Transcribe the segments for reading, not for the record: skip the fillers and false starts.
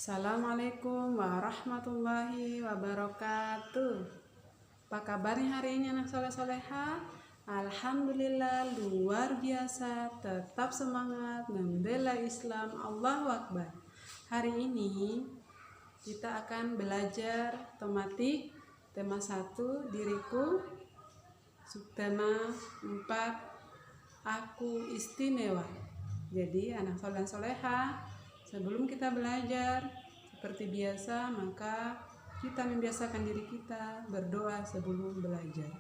Assalamualaikum warahmatullahi wabarakatuh. Apa kabarnya hari ini anak soleh-soleha? Alhamdulillah luar biasa, tetap semangat membela Islam. Allahu Akbar. Hari ini kita akan belajar tematik tema 1 diriku, subtema 4 aku istimewa. Jadi anak soleh-soleha, sebelum kita belajar seperti biasa, maka kita membiasakan diri kita berdoa sebelum belajar.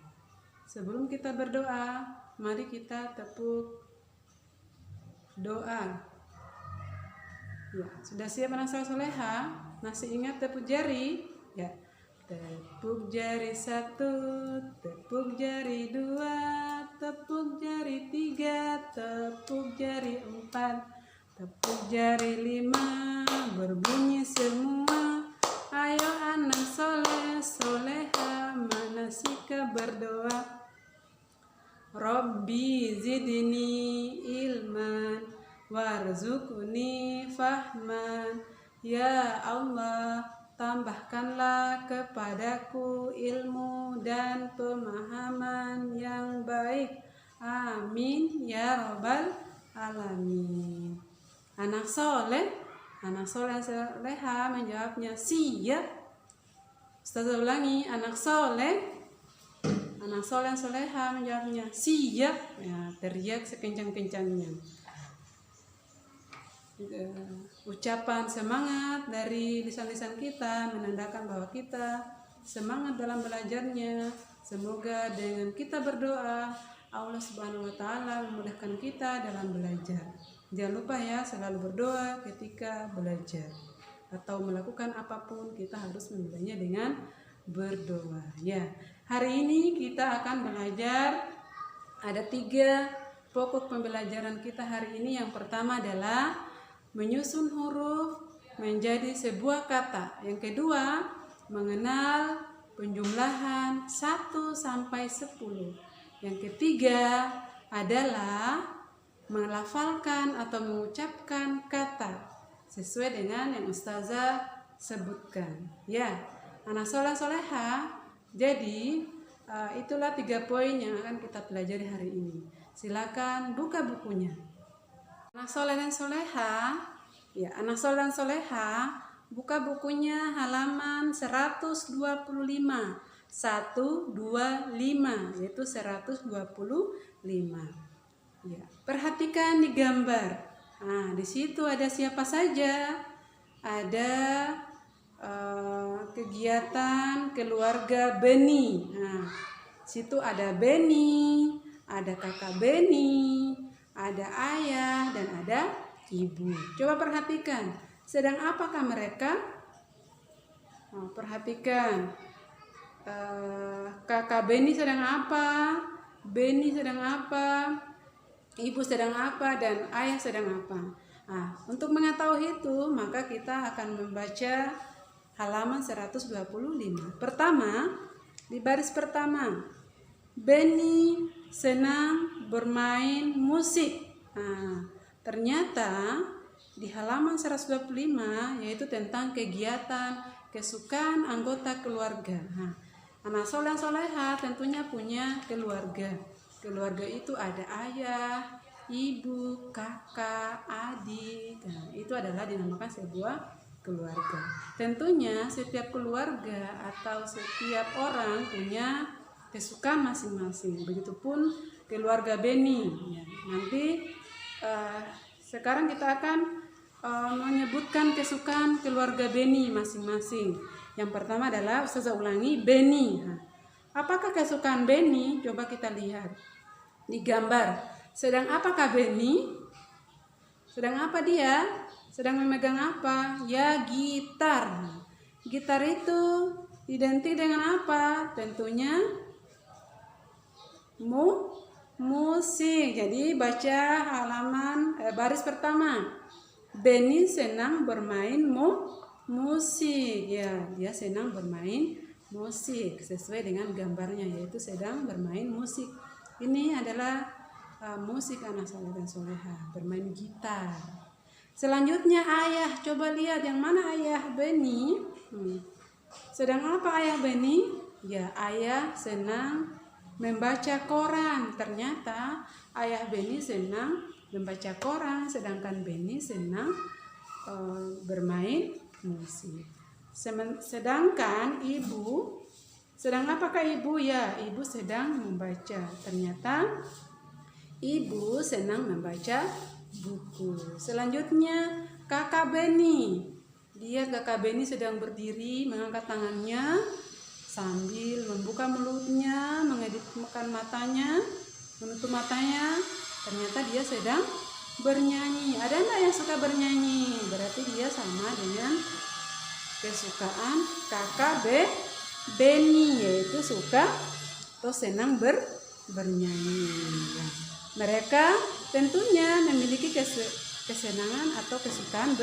Sebelum kita berdoa, mari kita tepuk doa. Ya, sudah siap anak soleha? Masih ingat tepuk jari? Ya. Tepuk jari 1, tepuk jari 2, tepuk jari 3, tepuk jari 4, tepuk jari 5, berbunyi semua. Ayo anak soleh soleha, manasika berdoa. Rabbi zidni ilman warzuqni fahman. Ya Allah, tambahkanlah kepadaku ilmu dan pemahaman yang baik. Amin ya rabbal alamin. Anak soleha menjawabnya siap. Ustazah ulangi, anak soleha menjawabnya siap. Ya, teriak sekencang-kencangnya. Ucapan semangat dari lisan-lisan kita menandakan bahwa kita semangat dalam belajarnya. Semoga dengan kita berdoa, Allah Subhanahu wa Ta'ala memudahkan kita dalam belajar. Jangan lupa ya, selalu berdoa ketika belajar atau melakukan apapun, kita harus memulainya dengan berdoa. Ya, hari ini kita akan belajar, ada 3 pokok pembelajaran kita hari ini. Yang pertama adalah menyusun huruf menjadi sebuah kata. Yang kedua, mengenal penjumlahan 1 sampai 10. Yang ketiga adalah melafalkan atau mengucapkan kata sesuai dengan yang ustazah sebutkan. Ya, anak soleha. Jadi itulah 3 poin yang akan kita pelajari hari ini. Silakan buka bukunya. Anak soleh dan soleha, ya, anak soleh dan soleha, buka bukunya halaman 125. 125, yaitu 125. Ya, perhatikan di gambar. Nah, di situ ada siapa saja? Ada kegiatan keluarga Beni. Nah, situ ada Beni, ada kakak Beni, ada ayah dan ada ibu. Coba perhatikan, sedang apakah mereka? Nah, perhatikan, kakak Beni sedang apa? Beni sedang apa? Ibu sedang apa dan ayah sedang apa? Nah, untuk mengetahui itu, maka kita akan membaca halaman 125. Pertama, di baris pertama, Beni senang bermain musik. Nah, ternyata di halaman 125 yaitu tentang kegiatan kesukaan anggota keluarga. Nah, anak soleha tentunya punya keluarga. Keluarga itu ada ayah, ibu, kakak, adik. Nah, itu adalah dinamakan sebuah keluarga. Tentunya setiap keluarga atau setiap orang punya kesukaan masing-masing. Begitupun keluarga Beni. Ya, nanti sekarang kita akan menyebutkan kesukaan keluarga Beni masing-masing. Yang pertama adalah ustazah ulangi, Beni. Nah, apakah kesukaan Beni? Coba kita lihat di gambar. Sedang apakah Beni? Sedang apa dia? Sedang memegang apa? Ya, gitar. Gitar itu identik dengan apa? Tentunya musik. Jadi baca halaman baris pertama. Beni senang bermain musik. Ya, dia senang bermain musik sesuai dengan gambarnya, yaitu sedang bermain musik. Ini adalah musik anak soleh dan soleha, bermain gitar. Selanjutnya ayah, coba lihat yang mana ayah Beni. Sedang apa ayah Beni? Ya, ayah senang membaca koran. Ternyata ayah Beni senang membaca koran, sedangkan Beni senang bermain musik. Sedangkan ibu, sedang apakah ibu? Ya, ibu sedang membaca. Ternyata ibu senang membaca buku. Selanjutnya kakak Beni. Lihat kakak Beni sedang berdiri mengangkat tangannya sambil membuka mulutnya, mengedipkan matanya, menutup matanya. Ternyata dia sedang bernyanyi. Ada enggak yang suka bernyanyi? Berarti dia sama dengan kesukaan kakak Beni, yaitu suka atau senang bernyanyi. Mereka tentunya memiliki kesenangan atau kesukaan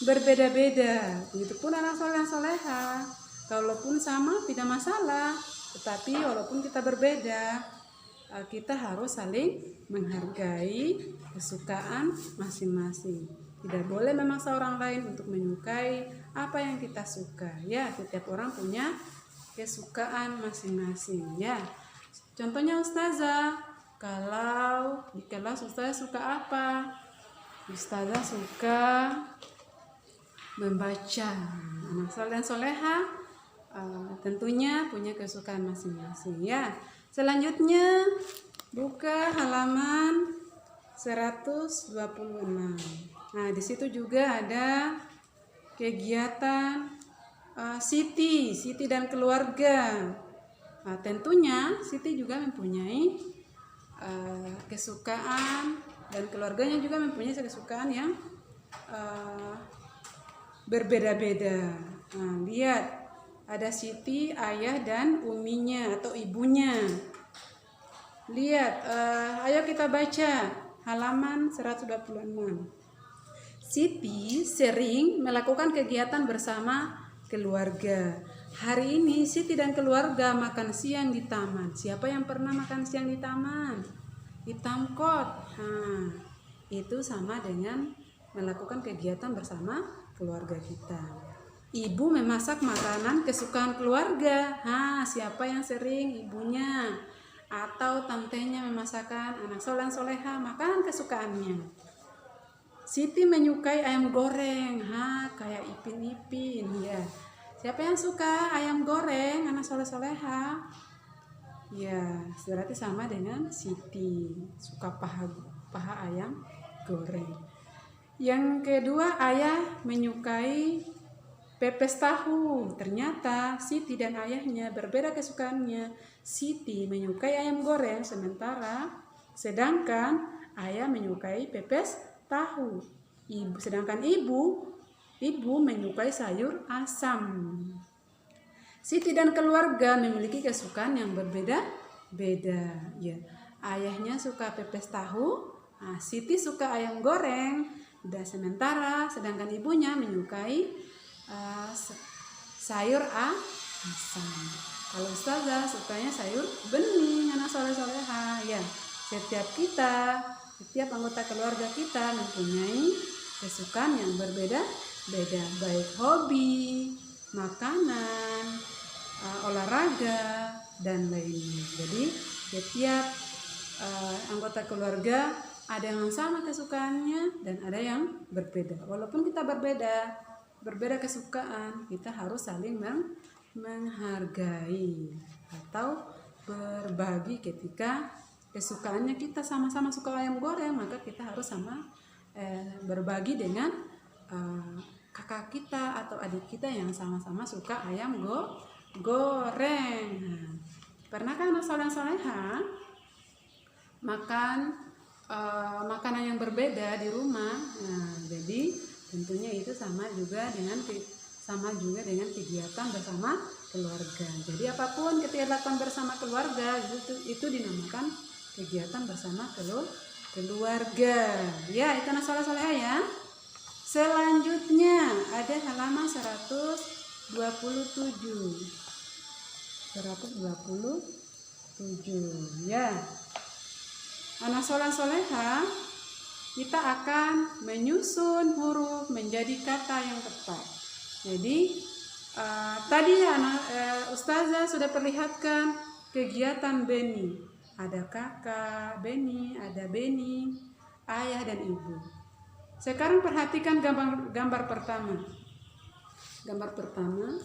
berbeda-beda. Begitupun anak soleh soleha. Kalaupun sama tidak masalah, tetapi walaupun kita berbeda, kita harus saling menghargai kesukaan masing-masing. Tidak boleh memaksa orang lain untuk menyukai apa yang kita suka. Ya, setiap orang punya kesukaan masing-masing. Ya, contohnya ustazah. Kalau di kelas ustazah suka apa? Ustazah suka membaca. Anak soleh dan soleha tentunya punya kesukaan masing-masing ya. Selanjutnya buka halaman 126. Nah, di situ juga ada kegiatan Siti dan keluarga. Nah, tentunya Siti juga mempunyai kesukaan dan keluarganya juga mempunyai kesukaan yang berbeda-beda. Nah, lihat ada Siti, ayah dan uminya atau ibunya. Lihat, ayo kita baca halaman 126. Siti sering melakukan kegiatan bersama keluarga. Hari ini Siti dan keluarga makan siang di taman. Siapa yang pernah makan siang di taman? Hitam kot. Nah, itu sama dengan melakukan kegiatan bersama keluarga kita. Ibu memasak makanan kesukaan keluarga. Nah, siapa yang sering? Ibunya atau tantenya memasakkan anak soleh soleha makanan kesukaannya. Siti menyukai ayam goreng, kayak Ipin ya. Siapa yang suka ayam goreng, anak soleh soleha? Ya, berarti sama dengan Siti, suka paha ayam goreng. Yang kedua, ayah menyukai pepes tahu. Ternyata Siti dan ayahnya berbeda kesukaannya. Siti menyukai ayam goreng sedangkan ayah menyukai pepes tahu. Sedangkan ibu menyukai sayur asam. Siti dan keluarga memiliki kesukaan yang berbeda-beda. Ya, ayahnya suka pepes tahu, Siti suka ayam goreng, dan sedangkan ibunya menyukai sayur asam. Kalau ustazah sukanya sayur bening, anak soleh soleha. Ya, setiap anggota keluarga kita mempunyai kesukaan yang berbeda-beda, baik hobi, makanan, olahraga, dan lainnya. Jadi setiap anggota keluarga ada yang sama kesukaannya dan ada yang berbeda. Walaupun kita berbeda kesukaan, kita harus saling menghargai atau berbagi. Ketika kesukaannya kita sama-sama suka ayam goreng, maka kita harus berbagi dengan kakak kita atau adik kita yang sama-sama suka ayam goreng. Pernahkah anak soleh-soleha makan makanan yang berbeda di rumah? Nah, jadi tentunya itu sama juga dengan kegiatan bersama keluarga. Jadi apapun kegiatan bersama keluarga itu dinamakan kegiatan bersama keluarga. Ya, itu anak soleh-soleha ya. Selanjutnya ada halaman 127. Ya. Anak soleh-soleha kita akan menyusun huruf menjadi kata yang tepat. Jadi tadi Ustazah sudah perlihatkan kegiatan Beni. Ada kakak Beni, ada Beni, ayah dan ibu. Sekarang perhatikan gambar pertama. Gambar pertama.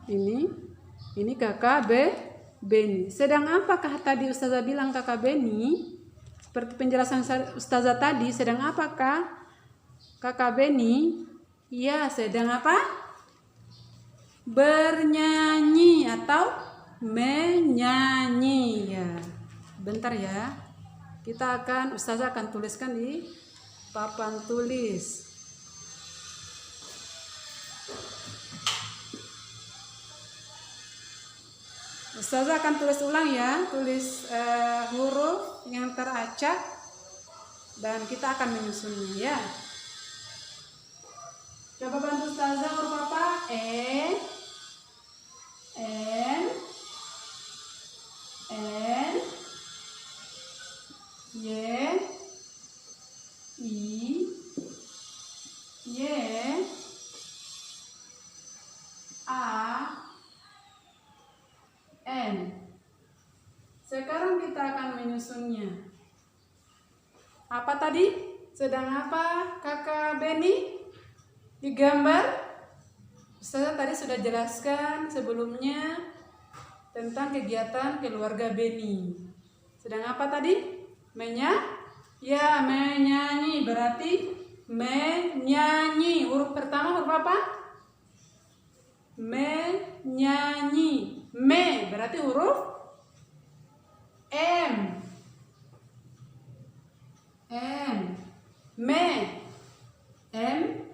Ini kakak Beni. Sedang apakah tadi Ustazah bilang kakak Beni? Seperti penjelasan Ustazah tadi, sedang apakah kakak Beni? Ya, sedang apa? Bernyanyi atau menyanyi. Ya, bentar ya. Ustazah akan tuliskan di papan tulis. Ustazah akan tulis ulang ya, tulis huruf yang teracak dan kita akan menyusunnya ya. Coba bantu Ustazah huruf apa? E, N, Y, I, Y, A, N. Sekarang kita akan menyusunnya. Apa tadi? Sedang apa kakak Beni? Di gambar Ustazah tadi sudah jelaskan sebelumnya tentang kegiatan keluarga Beni. Sedang apa tadi? Ya, menyanyi. Berarti menyanyi. Huruf pertama huruf apa? Menyanyi. Me berarti huruf M. Me. M.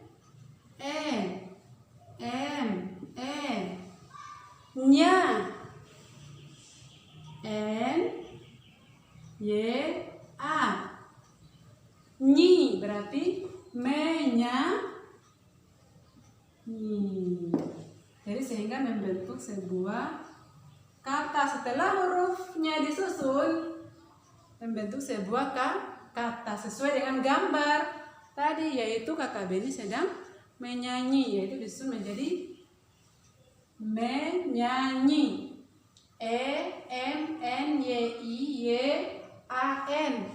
Nya. N. Y. A. Nyi berarti menyanyi. Jadi sehingga membentuk sebuah kata setelah hurufnya disusun, membentuk sebuah kata sesuai dengan gambar tadi, yaitu kakak Beni sedang menyanyi, yaitu disusun menjadi menyanyi. E-M-N-Y-I-Y-A-N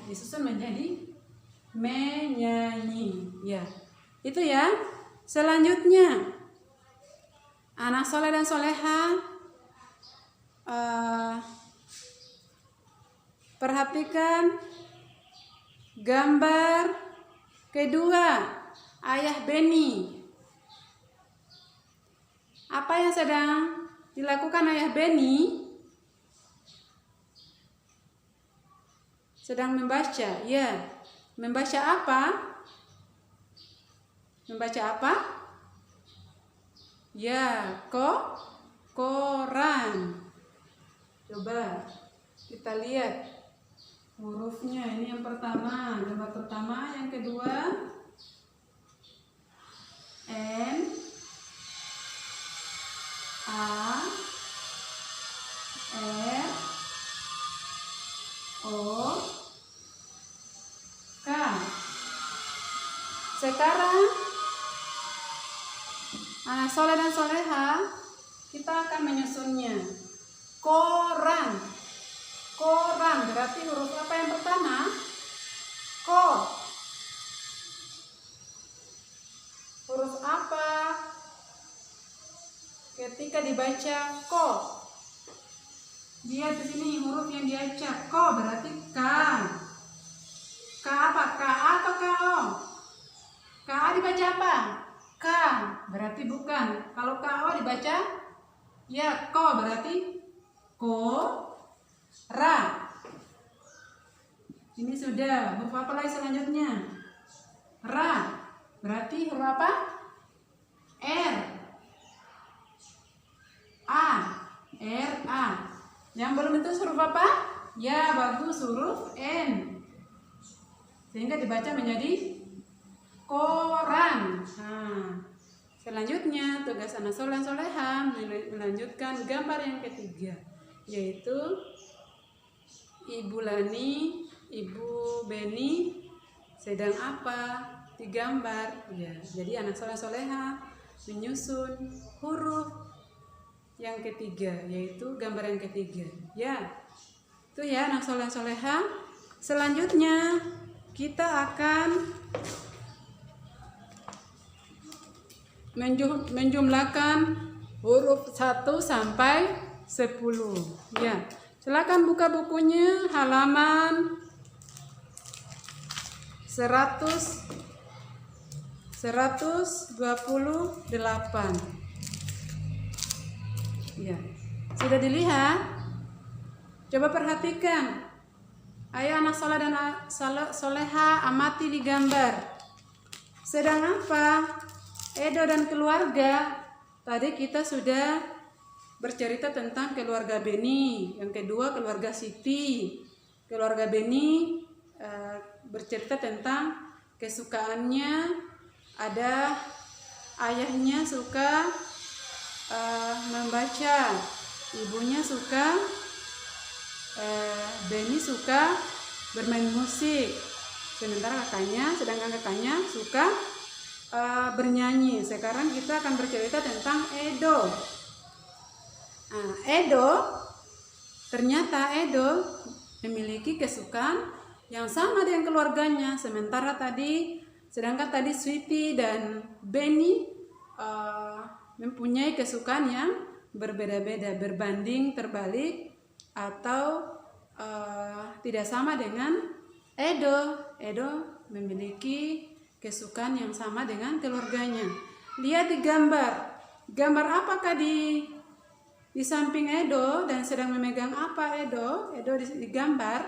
disusun menjadi menyanyi. Ya, itu ya. Selanjutnya, anak soleh dan soleha, perhatikan gambar kedua, ayah Beni. Apa yang sedang dilakukan ayah Beni? Sedang membaca. Ya, membaca apa? Membaca apa? Ya, koran. Coba kita lihat hurufnya. Ini yang pertama, gambar pertama. Yang kedua, N, A, R, O, K. Sekarang anak soleh dan soleha, kita akan menyusunnya. Koran. Koran berarti huruf apa yang pertama? Ko. Huruf apa ketika dibaca ko? Lihat di sini huruf yang diacak. Ko berarti K. K apa? K atau KO? K dibaca apa? K berarti bukan. Kalau KO dibaca ya ko berarti ra. Ini sudah. Huruf apa lagi selanjutnya? Ra. Berarti huruf apa? R. A. R A. Yang belum itu huruf apa? Ya, bagus, huruf N. Sehingga dibaca menjadi koran. Nah, selanjutnya tugas anak soleh dan soleha melanjutkan gambar yang ketiga, yaitu Ibu Lani Ibu Beni sedang apa digambar. Ya, jadi anak soleh soleha menyusun huruf yang ketiga, yaitu gambar yang ketiga. Ya, itu ya anak soleh soleha. Selanjutnya kita akan menjumlahkan huruf 1 sampai 10. Ya, silakan buka bukunya halaman 128. Ya, sudah dilihat? Coba perhatikan. Ayo anak soleh dan soleha amati di gambar. Sedang apa? Edo dan keluarga. Tadi kita sudah bercerita tentang keluarga Beni. Yang kedua keluarga Siti. Keluarga Beni bercerita tentang kesukaannya. Ada ayahnya suka membaca, ibunya suka, Beni suka bermain musik, sedangkan kakaknya suka bernyanyi. Sekarang kita akan bercerita tentang Edo. Ternyata Edo memiliki kesukaan yang sama dengan keluarganya. Sedangkan tadi Siti dan Beni mempunyai kesukaan yang berbeda-beda, berbanding terbalik atau tidak sama dengan Edo. Edo memiliki kesukaan yang sama dengan keluarganya. Lihat di gambar. Gambar apakah di samping Edo dan sedang memegang apa Edo? Edo di gambar.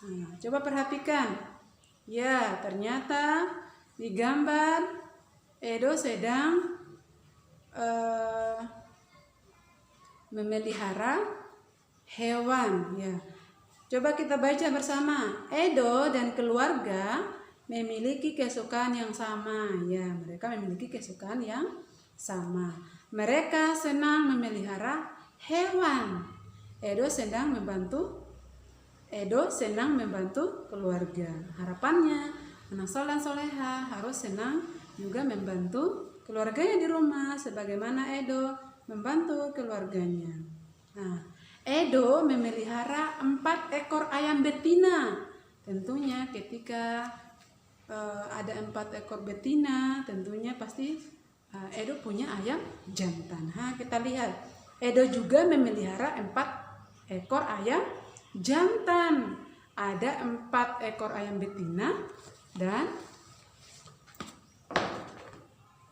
Nah, coba perhatikan. Ya, ternyata di gambar Edo sedang memelihara hewan. Ya, coba kita baca bersama. Edo dan keluarga memiliki kesukaan yang sama. Ya, mereka memiliki kesukaan yang sama. Mereka senang memelihara hewan. Edo senang membantu keluarga. Harapannya anak soleh soleha harus senang juga membantu keluarganya di rumah, sebagaimana Edo membantu keluarganya. Nah, Edo memelihara 4 ekor ayam betina. Tentunya ketika ada 4 ekor betina, tentunya pasti Edo punya ayam jantan. Kita lihat, Edo juga memelihara 4 ekor ayam jantan. Ada 4 ekor ayam betina dan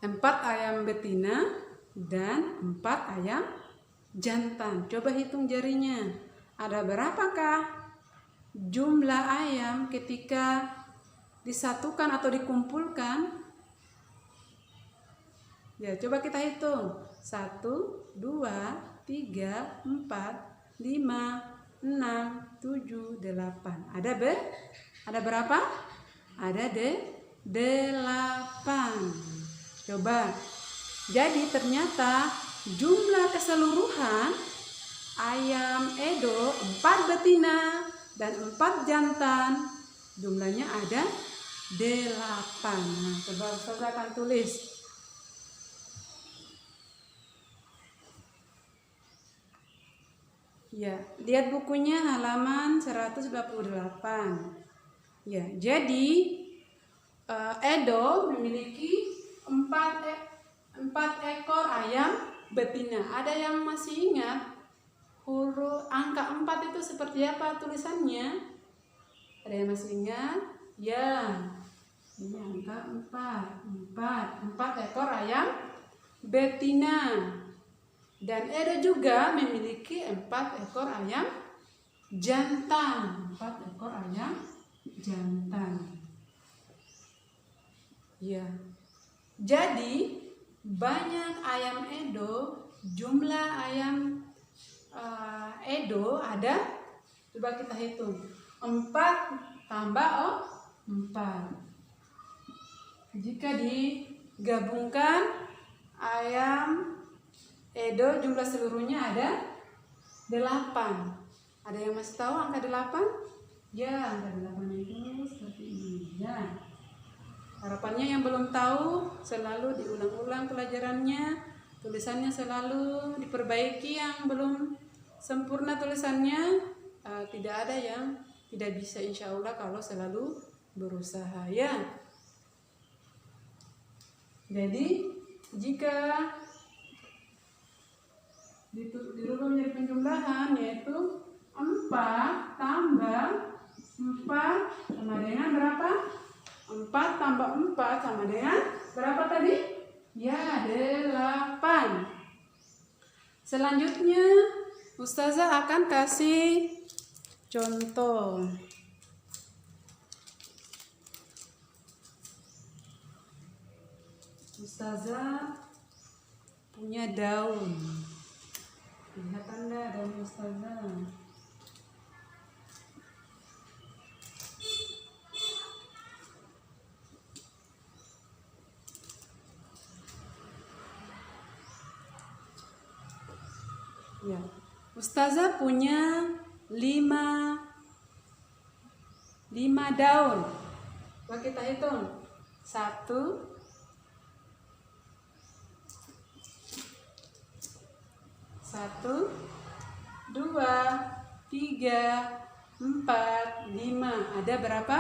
4 ayam betina dan 4 ayam jantan. Coba hitung jarinya. Ada berapakah jumlah ayam ketika disatukan atau dikumpulkan? Ya, coba kita hitung. 1, 2, 3, 4, 5, 6, 7, 8. Ada berapa? Ada 8. Coba. Jadi ternyata jumlah keseluruhan ayam Edo 4 betina dan 4 jantan. Jumlahnya ada 8. Nah, coba Ustaz akan tulis. Ya, lihat bukunya halaman 128. Ya, jadi Edo memiliki 4 ekor ayam betina. Ada yang masih ingat huruf angka 4 itu seperti apa tulisannya? Ada yang masih ingat? Ya, ini angka 4 ekor ayam betina. Dan Edo juga memiliki 4 ekor ayam jantan. 4 ekor ayam jantan. Ya. Jadi banyak ayam Edo. Jumlah ayam Edo ada, coba kita hitung. 4 tambah 4. Jika digabungkan ayam Edo jumlah seluruhnya ada 8. Ada yang masih tahu angka 8? Ya, angka 8 itu seperti ini. Ya. Harapannya yang belum tahu selalu diulang-ulang pelajarannya, tulisannya selalu diperbaiki, yang belum sempurna tulisannya tidak ada yang tidak bisa, insya Allah, kalau selalu berusaha ya. Jadi jika dirubah menjadi penjumlahan, yaitu 4 tambah 4 sama dengan berapa? 4 tambah 4 sama dengan berapa tadi? Ya, 8. Selanjutnya Ustazah akan kasih contoh. Ustazah punya daun. Lihat Anda daun Ustazah. Ya, Ustazah punya 5 daun. Coba kita hitung. 1, 2, 3, 4, 5. Ada berapa?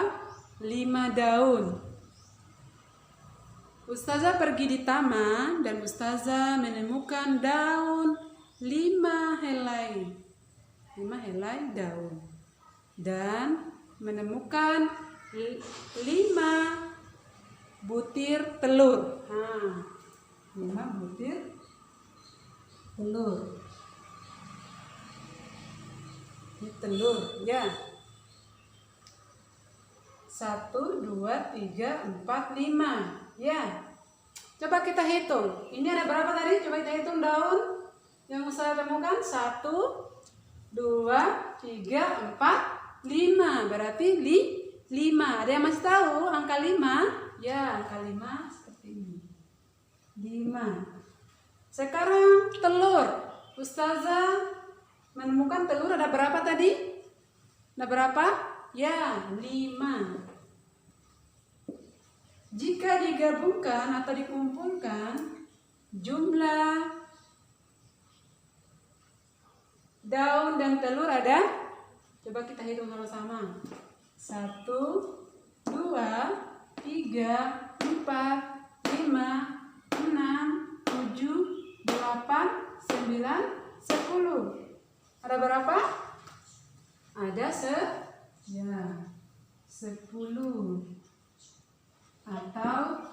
5 daun. Ustazah pergi di taman dan Ustazah menemukan daun 5 helai. 5 helai daun. Dan menemukan 5 butir telur. 5 butir telur. Ini telur ya. 1, 2, 3, 4, 5 ya. Coba kita hitung. Ini ada berapa tadi? Coba kita hitung daun yang saya temukan. 1, 2, 3, 4, 5. Berarti 5. Ada yang masih tahu angka 5? Ya, angka 5 seperti ini. 5. Sekarang telur. Ustazah menemukan telur ada berapa tadi? Ada berapa? Ya, 5. Jika digabungkan atau dikumpulkan jumlah daun dan telur ada, coba kita hitung sama-sama. 1, 2, 3, 4, 5, 6, 7, 8, 9, 10. Ada berapa? Ada 10. Atau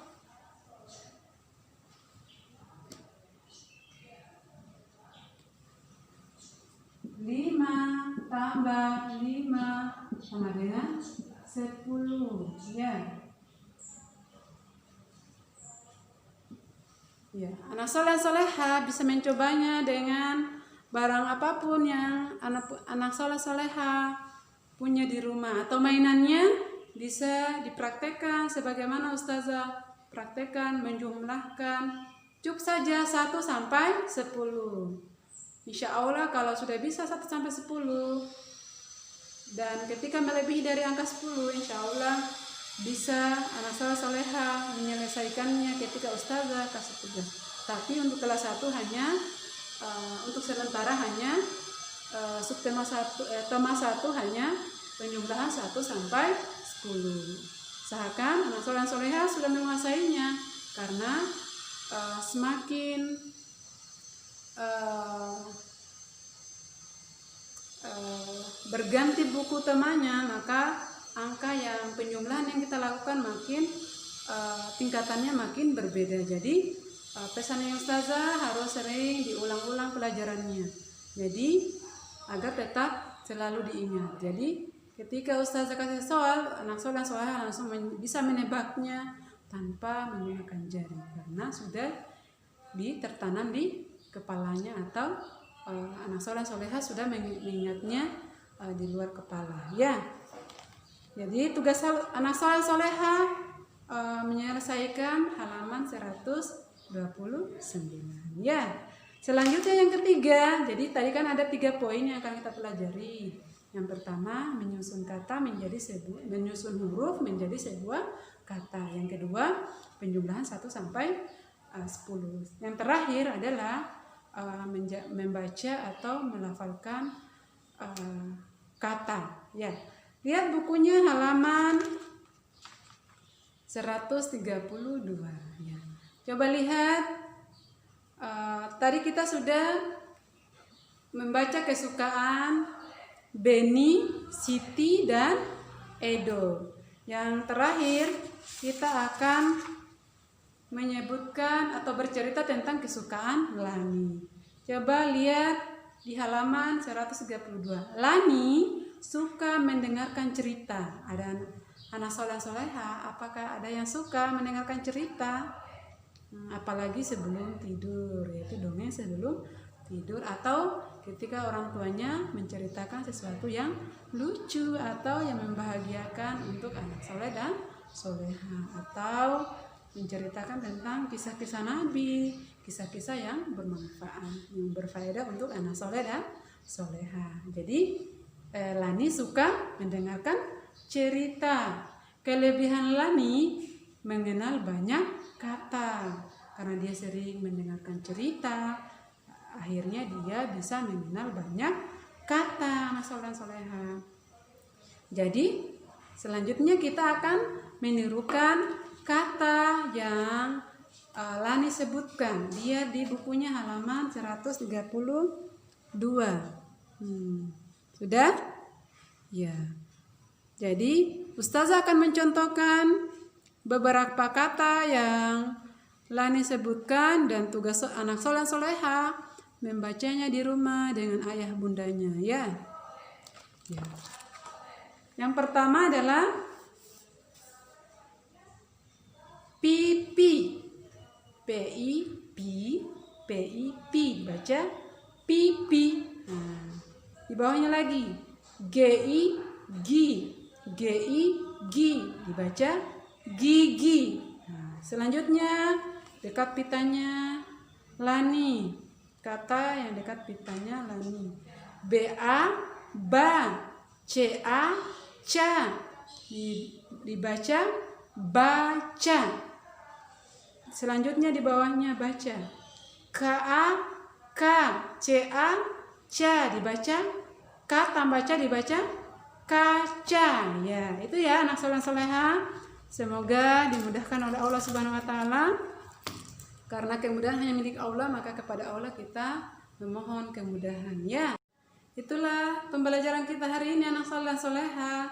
5 tambah 5 sama dengan 10 ya. Ya, anak soleh soleha bisa mencobanya dengan barang apapun yang anak soleh soleha punya di rumah, atau mainannya bisa dipraktekkan sebagaimana Ustazah praktekkan, menjumlahkan. Cukup saja 1 sampai 10. Insya Allah kalau sudah bisa 1 sampai 10 dan ketika melebihi dari angka 10, insya Allah bisa anak soleh soleha menyelesaikannya ketika Ustazah kasih tugas. Tapi untuk kelas 1 hanya untuk sementara hanya subtema 1 hanya penjumlahan 1 sampai 10. Usahakan anak soleh soleha sudah menguasainya, karena semakin berganti buku temanya, maka angka yang penjumlahan yang kita lakukan makin tingkatannya makin berbeda. Jadi pesannya Ustazah harus sering diulang-ulang pelajarannya, jadi agar tetap selalu diingat. Jadi ketika Ustazah kasih soal, anak soleh soleha langsung bisa menebaknya tanpa menggunakan jari, karena sudah tertanam di kepalanya, atau anak soleh soleha sudah mengingatnya di luar kepala ya. Jadi tugas anak soleh soleha menyelesaikan halaman 129 ya. Selanjutnya yang ketiga. Jadi tadi kan ada 3 poin yang akan kita pelajari. Yang pertama, menyusun huruf menjadi sebuah kata. Yang kedua, penjumlahan 1 sampai 10. Yang terakhir adalah membaca atau melafalkan kata. Ya, lihat bukunya halaman 132. Ya. Coba lihat, tadi kita sudah membaca kesukaan Beni, Siti, dan Edo. Yang terakhir kita akan menyebutkan atau bercerita tentang kesukaan Lani. Coba lihat di halaman 132. Lani suka mendengarkan cerita. Ada anak soleh soleha, apakah ada yang suka mendengarkan cerita? Apalagi sebelum tidur, yaitu dongeng sebelum tidur, atau ketika orang tuanya menceritakan sesuatu yang lucu atau yang membahagiakan untuk anak soleh dan soleha, atau menceritakan tentang kisah-kisah Nabi, kisah-kisah yang bermanfaat, yang berfaedah untuk anak soleh dan soleha. Jadi Lani suka mendengarkan cerita. Kelebihan Lani mengenal banyak kata karena dia sering mendengarkan cerita. Akhirnya dia bisa mengenal banyak kata, anak soleh dan soleha. Jadi selanjutnya kita akan menirukan kata yang Lani sebutkan. Dia di bukunya halaman 132. Sudah? Ya. Jadi Ustazah akan mencontohkan beberapa kata yang Lani sebutkan, dan tugas anak soleh soleha membacanya di rumah dengan ayah bundanya, ya. Yang pertama adalah pipi. P-I-P, baca pipi. Nah, di bawahnya lagi G-I-G, dibaca gigi. Nah, selanjutnya dekat pitanya Lani, kata yang dekat pitanya Lani. B-A, ba. C-A, ca. Dibaca baca. Selanjutnya di bawahnya baca. K-A, ka. C-A, ca. Dibaca ka tambah ca, dibaca kaca. Ya, itu ya anak soleh soleha. Semoga dimudahkan oleh Allah Subhanahu wa taala. Karena kemudahan hanya milik Allah, maka kepada Allah kita memohon kemudahan, ya. Itulah pembelajaran kita hari ini anak soleh soleha.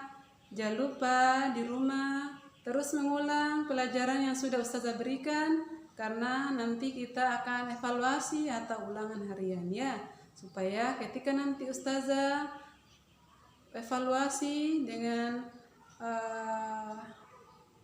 Jangan lupa di rumah terus mengulang pelajaran yang sudah Ustazah berikan, karena nanti kita akan evaluasi atau ulangan harian, ya. Supaya ketika nanti Ustazah evaluasi dengan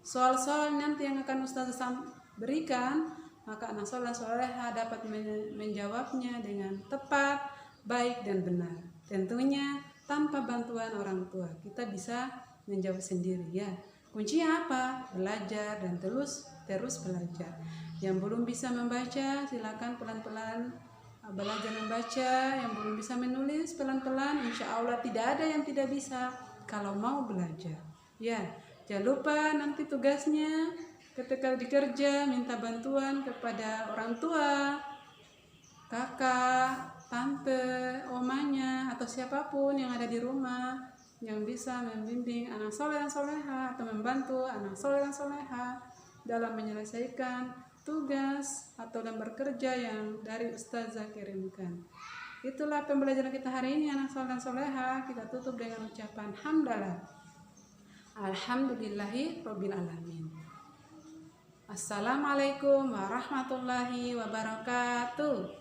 soal-soal nanti yang akan Ustazah berikan, maka anak soleh soleha dapat menjawabnya dengan tepat, baik dan benar. Tentunya tanpa bantuan orang tua, kita bisa menjawab sendiri, ya. Kuncinya apa? Belajar dan terus belajar. Yang belum bisa membaca, silakan pelan-pelan belajar membaca. Yang belum bisa menulis, pelan-pelan. Insya Allah tidak ada yang tidak bisa kalau mau belajar, ya. Jangan lupa nanti tugasnya ketika dikerja minta bantuan kepada orang tua, kakak, tante, omanya, atau siapapun yang ada di rumah yang bisa membimbing anak soleh dan soleha atau membantu anak soleh dan soleha dalam menyelesaikan tugas atau lembar kerja yang dari Ustazah kirimkan. Itulah pembelajaran kita hari ini anak soleh dan soleha. Kita tutup dengan ucapan hamdalah. Alhamdulillahi Rabbil Alamin. Assalamualaikum warahmatullahi wabarakatuh.